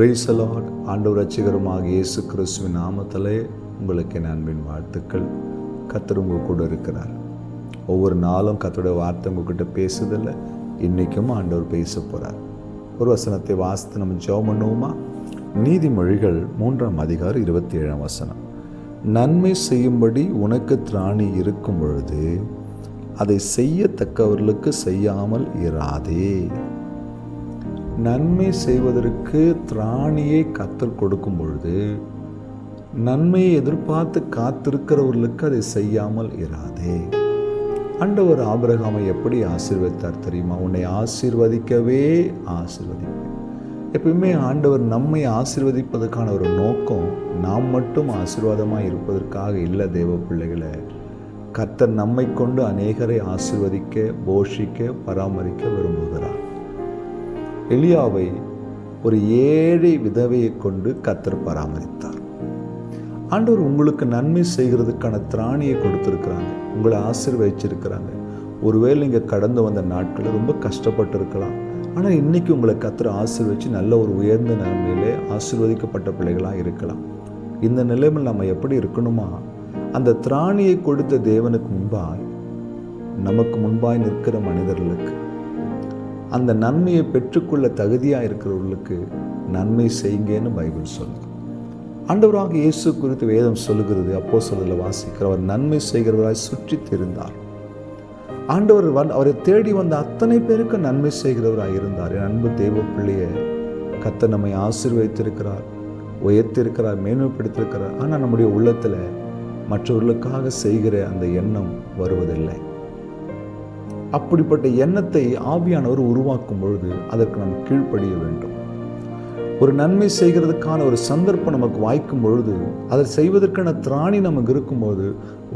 Praise the Lord. ஆண்டவர் ரட்சகருமாக இயேசு கிறிஸ்துவின் நாமத்திலே உங்களுக்கு என் அன்பின் வாழ்த்துக்கள். கர்த்தர் உங்கள் கூட இருக்கிறார். ஒவ்வொரு நாளும் கர்த்தருடைய வார்த்தை உங்ககிட்ட பேசுதில்லை. இன்றைக்கும் ஆண்டவர் பேச போகிறார். ஒரு வசனத்தை வாசித்து நம்ம ஜெபம் பண்ணுவோமா? நீதிமொழிகள் 3ஆம் அதிகாரம் 27ஆம் வசனம். நன்மை செய்யும்படி உனக்கு திராணி இருக்கும் பொழுது அதை செய்யத்தக்கவர்களுக்கு செய்யாமல் இராதே. நன்மை செய்வதற்கு திராணியை கர்த்தர் கொடுக்கும் பொழுது நன்மையை எதிர்பார்த்து காத்திருக்கிறவர்களுக்கு அதை செய்யாமல் இராதே. ஆண்டவர் ஆபிரகாமை எப்படி ஆசீர்வதித்தார் தெரியுமா? உன்னை ஆசீர்வதிக்கவே ஆசீர்வதிப்பேன். எப்பயுமே ஆண்டவர் நம்மை ஆசீர்வதிப்பதற்கான ஒரு நோக்கம் நாம் மட்டும் ஆசீர்வாதமாக இருப்பதற்காக இல்லை. தேவ பிள்ளைகளை, கர்த்தர் நம்மை கொண்டு அநேகரை ஆசீர்வதிக்க, போஷிக்க, பராமரிக்க விரும்புகிறார். எலியாவை ஒரு ஏழை விதவையை கொண்டு கர்த்தர் பராமரித்தார். ஆண்டவர் உங்களுக்கு நன்மை செய்கிறதுக்கான திராணியை கொடுத்துருக்குறாங்க, உங்களை ஆசீர்வதிச்சிருக்கிறாங்க. ஒருவேளை நீங்கள் கடந்து வந்த நாட்களில் ரொம்ப கஷ்டப்பட்டு இருக்கலாம். ஆனால் இன்றைக்கி உங்களை கர்த்தர் ஆசீர்வதிச்சு நல்ல ஒரு உயர்ந்த நிலைமையிலே ஆசீர்வதிக்கப்பட்ட பிள்ளைகளாக இருக்கலாம். இந்த நிலைமையில் நம்ம எப்படி இருக்கணுமா? அந்த திராணியை கொடுத்த தேவனுக்கு முன்பாய், நமக்கு முன்பாய் நிற்கிற மனிதர்களுக்கு, அந்த நன்மையை பெற்றுக்கொள்ள தகுதியாக இருக்கிறவர்களுக்கு நன்மை செய்யுங்கன்னு பைபிள் சொல்லுது. ஆண்டவராக இயேசு குறித்து வேதம் சொல்லுகிறது. அப்போஸ்தலர்ல வாசிக்கிறவர் நன்மை செய்கிறவராய் சுற்றி தெரிந்தார். ஆண்டவர் அவரை தேடி வந்த அத்தனை பேருக்கு நன்மை செய்கிறவராக இருந்தார். என் அன்பு தெய்வ பிள்ளையை, கர்த்தர் நம்மை ஆசீர்வதித்திருக்கிறார், உயர்த்திருக்கிறார், மேன்மைப்படுத்திருக்கிறார். ஆனால் நம்முடைய உள்ளத்தில் மற்றவர்களுக்காக செய்கிற அந்த எண்ணம் வருவதில்லை. அப்படிப்பட்ட எண்ணத்தை ஆவியானவர் உருவாக்கும் பொழுது அதற்கு நாம் கீழ்ப்படிய வேண்டும். ஒரு நன்மை செய்கிறதுக்கான ஒரு சந்தர்ப்பம் நமக்கு வாய்க்கும் பொழுது, அதை செய்வதற்கான திராணி நமக்கு இருக்கும்போது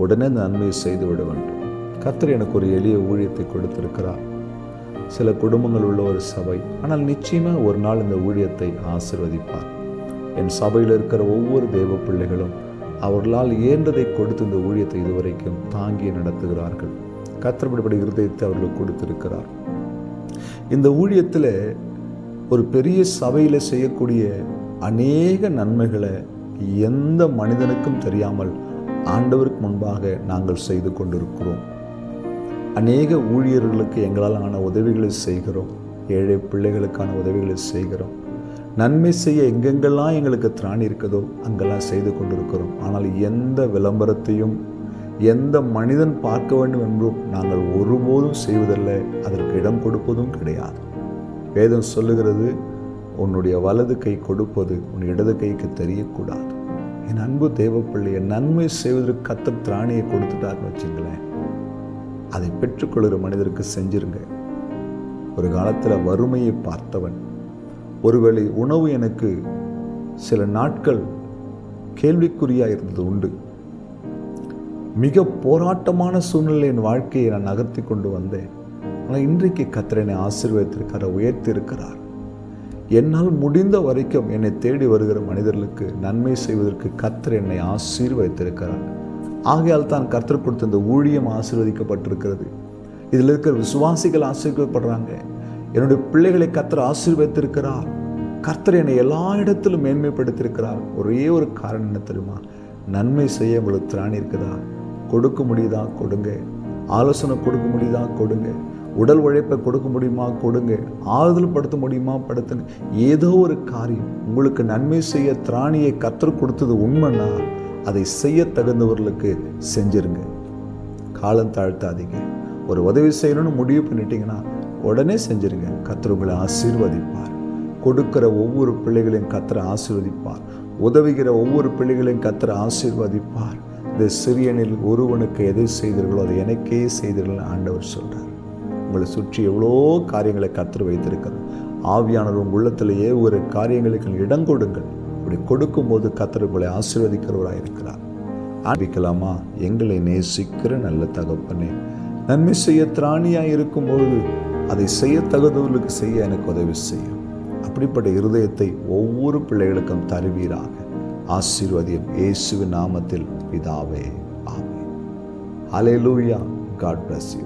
உடனே அந்த நன்மையை செய்து விட வேண்டும். கர்த்தர் எனக்கு ஒரு எளிய ஊழியத்தை கொடுத்திருக்கிறார். சில குடும்பங்கள் உள்ள ஒரு சபை, ஆனால் நிச்சயமாக ஒரு நாள் இந்த ஊழியத்தை ஆசீர்வதிப்பார். என் சபையில் இருக்கிற ஒவ்வொரு தேவ பிள்ளைகளும் அவர்களால் இயன்றதை கொடுத்து இந்த ஊழியத்தை இதுவரைக்கும் தாங்கி நடத்துகிறார்கள். கர்த்தருடைய இருதயத்தை அவர்களுக்கு கொடுத்திருக்கிறார். இந்த ஊழியத்தில் ஒரு பெரிய சபையில் செய்யக்கூடிய அநேக நன்மைகளை எந்த மனிதனுக்கும் தெரியாமல் ஆண்டவருக்கு முன்பாக நாங்கள் செய்து கொண்டிருக்கிறோம். அநேக ஊழியர்களுக்கு எங்களால் ஆன உதவிகளை செய்கிறோம். ஏழை பிள்ளைகளுக்கான உதவிகளை செய்கிறோம். நன்மை செய்ய எங்கெங்கெல்லாம் எங்களுக்கு திராணி இருக்குதோ அங்கெல்லாம் செய்து கொண்டிருக்கிறோம். ஆனால் எந்த விளம்பரத்தையும் எந்த மனிதன் பார்க்க வேண்டும் என்றும் நாங்கள் ஒருபோதும் செய்வதில்லை. அதற்கு இடம் கொடுப்பதும் கிடையாது. வேதம் சொல்லுகிறது, உன்னுடைய வலது கை கொடுப்பது உன் இடது கைக்கு தெரியக்கூடாது. என் அன்பு தேவ பிள்ளையை, நன்மை செய்வதற்கு கர்த்தர் திராணியை கொடுத்துட்டாருன்னு வச்சுங்களேன், அதை பெற்றுக்கொள்கிற மனிதருக்கு செஞ்சிருங்க. ஒரு காலத்தில் வறுமையை பார்த்தவன், ஒருவேளை உணவு எனக்கு சில நாட்கள் கேள்விக்குறியாக இருந்தது உண்டு. மிக போராட்டமான சூழ்நிலை என் வாழ்க்கையை நான் நகர்த்தி கொண்டு வந்தேன். ஆனால் இன்றைக்கு கர்த்தர் என்னை ஆசீர்வதித்திருக்கிறார், உயர்த்தி இருக்கிறார். என்னால் முடிந்த வரைக்கும் என்னை தேடி வருகிற மனிதர்களுக்கு நன்மை செய்வதற்கு கர்த்தர் என்னை ஆசீர்வதித்திருக்கிறார். ஆகையால் தான் கர்த்தர் கொடுத்த இந்த ஊழியம் ஆசீர்வதிக்கப்பட்டிருக்கிறது. இதில் இருக்கிற விசுவாசிகள் ஆசீர்வதிக்கப்படுறாங்க. என்னுடைய பிள்ளைகளை கர்த்தர் ஆசீர்வதித்திருக்கிறார். கர்த்தர் என்னை எல்லா இடத்திலும் மேன்மைப்படுத்தியிருக்கிறார். ஒரே ஒரு காரணம் என்ன தெரியுமா? நன்மை செய்ய உங்களுக்கு திராணி இருக்குதா? கொடுக்க முடியுதா? கொடுங்க. ஆலோசனை கொடுக்க முடியுதா? கொடுங்க. உடல் உழைப்பை கொடுக்க முடியுமா? கொடுங்க. ஆறுதல் படுத்த முடியுமா? படுத்துங்க. ஏதோ ஒரு காரியம் உங்களுக்கு நன்மை செய்ய திராணியை கர்த்தர் கொடுத்தது உண்மைன்னா அதை செய்ய தகுந்தவர்களுக்கு செஞ்சிருங்க. காலம் தாழ்த்தாதீங்க. ஒரு உதவி செய்யணும்னு முடிவு பண்ணிட்டீங்கன்னா உடனே செஞ்சிருங்க. கர்த்தர் உங்களை ஆசீர்வதிப்பார். கொடுக்கிற ஒவ்வொரு பிள்ளைகளையும் கர்த்தர் ஆசீர்வதிப்பார். உதவுகிற ஒவ்வொரு பிள்ளைகளையும் கர்த்தர் ஆசீர்வதிப்பார். இந்த சிறியனில் ஒருவனுக்கு எதை செய்தீர்களோ அதை எனக்கே செய்தீர்கள் ஆண்டவர் சொல்றார். உங்களை சுற்றி எவ்வளோ காரியங்களை கர்த்தர் வைத்திருக்கிறார். ஆவியானவர் உங்கள் உள்ளத்திலேயே ஒரு காரியங்களுக்கு இடம் கொடுங்கள். அப்படி கொடுக்கும்போது கர்த்தர் உங்களை ஆசீர்வதிக்கிறவராக இருக்கிறார். ஆரம்பிக்கலாமா? எங்களை நேசிக்கிற நல்ல தகப்பனே, நன்மை செய்ய திராணியாக இருக்கும்பொழுது அதை செய்ய தகுந்தவர்களுக்கு செய்ய எனக்கு உதவி செய்யும். அப்படிப்பட்ட இருதயத்தை ஒவ்வொரு பிள்ளைகளுக்கும் தருவீராக. ஆசீர்வதியும் இயேசுவின் நாமத்தில் பிதாவே, ஆமென். ஹல்லேலூயா. God bless you.